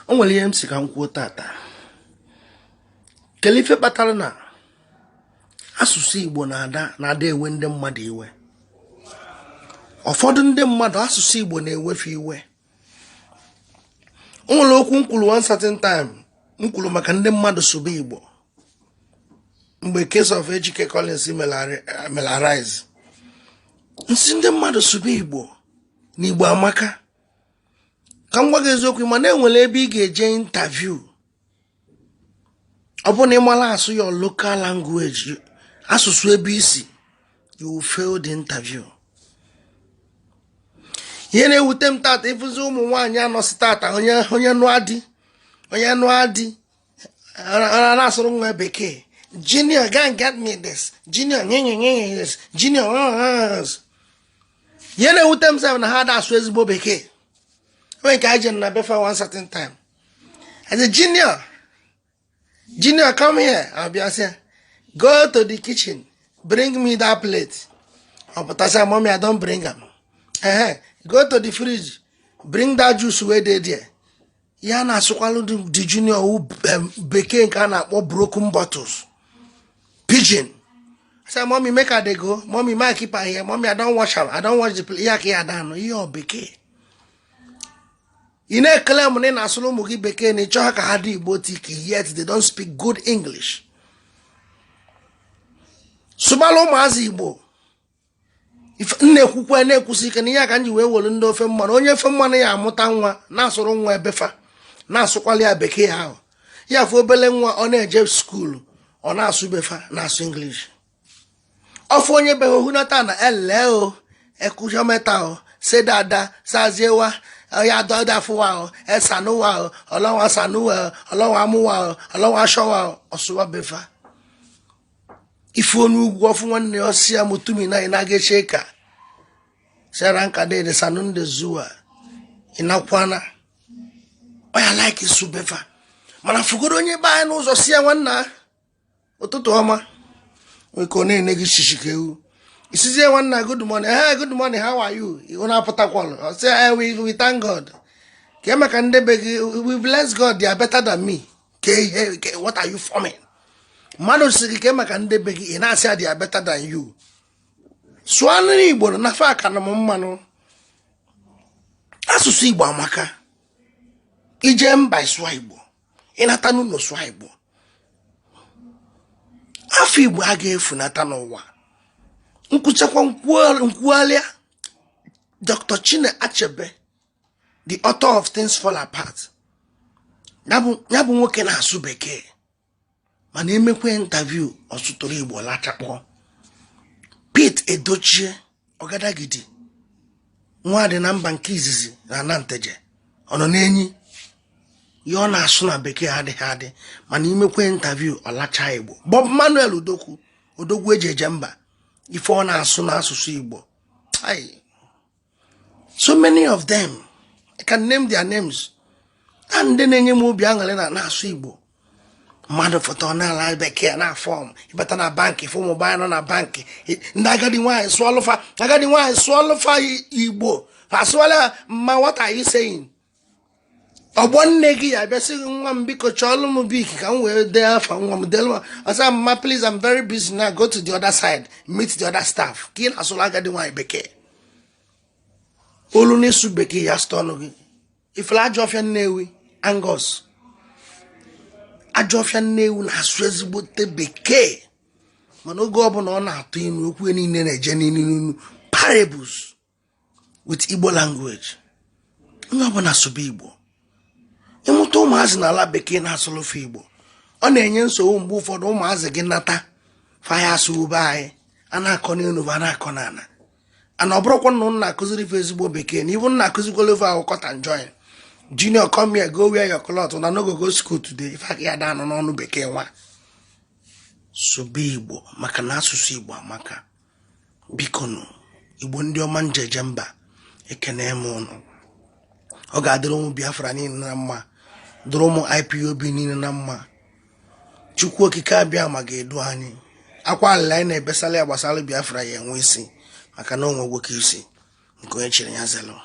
onwere ihe m si ka m kwuo tata. Kele ife kpatara na asụsụ Igbo na-ada ewe ndị mmadụ iwe. Ụfọdụ ndị mmadụ asụsụ Igbo na-ewefe iwe. O nwere okwu m kwuru one certain time, m kwuru maka ndị mmadụ sụba Igbo mgbe case of Ejike Collins melarize. Nsị ndị mmadụ sụba Igbo na Igbo amaka. Ka m gwa gị eziokwu, ma na-enwere ebe ị ga-eje interview. Ọ bụ na ị mara asụ your local language, asụsụ ebe isi, you will fail the interview. Ihe na-ewute m tata ịfụzi ụmụ nwaanyị anọsị tata onye nụ adị na-asụrụ nwa bekee. Junior, go and get me this. Junior, this. Junior, ihe na-ewute m sef na ha da-asụ ezigbo bekee. When I just na befa one certain time, I said, Junior, come here. I'll be saying, go to the kitchen, bring me that plate. Oh, but I said, Mommy, I don't bring them. Go to the fridge, bring that juice where they there. Yeah, na swallow the Junior who became kind of broken bottles. Pigeon. I said, Mommy, make her they go. Mommy, my keep her here. Mommy, I don't wash her. I don't wash the plate. Yeah, I don't know. You're became. You know, claim na asụrụ ụmụ gị bekee na ịchọ ha ka ha dị Igbo tiki, yet they don't speak good English. Sụbala ụmụazị Igbo. Nnekwukwe na-ekwusi ike na ihe ka nji wee wolu ndị ofe mmanụ. Onye ofe mmanụ ya amụta nwa na-asụrụ nwa ebefa na-asụkwala ya bekee ahụ. Ya fụ obele nwa ọ na-eje skuulu ọ na-asụ befa na-asụ English. Ọfụ onye be ohunata na eleo ekwujometa o sedada saziewa ya doda fuwa esanuwa Ọlọ́run sanuwa Ọlọ́run amuwa Ọlọ́run ashowa osuwa befa. Ifonu ugwu ọfụ nwanne osia mutumi na inage cheka seranka de sanunde zuwa inakwana oya like isu befa. Mana fugoro onye ba n'ụzọ sia nwanna ụtụtụ ọma weko na-enegi shishikewu. You say one night, good morning. Hey, good morning. How are you? You wanna put a call? I say, we thank God. We bless God. They are better than me. What are you forming? Manu sigi kema kande begi ina say they are better than you. Swani Igbo na fa kana manu. Asụsụ Igbo amaka. Ije mba iswa Igbo. Inatanu no swa Igbo. Afi Igbo aga efunata n'ụwa. Nkuchakwa nkwualia Dr. Chine Achebe, the author of Things Fall Apart. Nyabu nwoke na-asụ bekee. Mana emekwe interview ọsụtụrụ Igbo lachakpọ. Pete Edochie Ọgadagidi. Nwa dị na mba nke izizi na Nanteje. Ọ nọ n'enyi. Ihe ọ na-asụ na bekee adị. Mana imekwe interview ọlacha Igbo. Bob Manuel Odogwu ejeje mba. If one as soon as Igbo. So many of them, I can name their names. And then any move young and Nasu Igbo. Mother for Tona like the care na form. You better na bank if you buy on a bank. Nagadi wine swallow for Igbo. Faswala ma, what are you saying? Or one negi, I bet one because Cholum big can wear there from one Delma. I said, Ma, please, I'm very busy now. Go to the other side, meet the other staff. Kill Asolaga the wine beke. Oluni subeki yastonogi. If la Jofian Newi, Angos. A Jofian Newi na Swezbote beke. Mano go up on our team, winning in a genuine parables with Igbo language. No one has to be Igbo. Emuto ụmụazị na ala bekee na-asụlụ Igbo. Ọ na-enye nsogbu mgbe ụfọdụ ụmụazị gị nata faya asụ ube anyị a na-akọ n'elu a na-akọ n'ala. Ana ọ bụrụkwa na nna akụziri ife ezigbo bekee na ibu nna akụzikwala ife ahụ cut and join. Junior, come here, go wear your clothes. Una no go school today. If I get down n'ọnụ bekee nwa. Sụba Igbo maka na asụsụ Igbo amaka. Biko nụ Igbo ndị ọma njeje mba ekene m unu. Ọ ga-adịrị ụmụ Biafra niile na mma. Dụrụ ụmụ IPOB niile na mma. Chukwu okike abịa ma ga-edu anyị. Akwa alịla anyị na-ebesala ya gbasara Biafra ya enwe isi maka na onwe nwoke isi nke onye chiri ya zelo.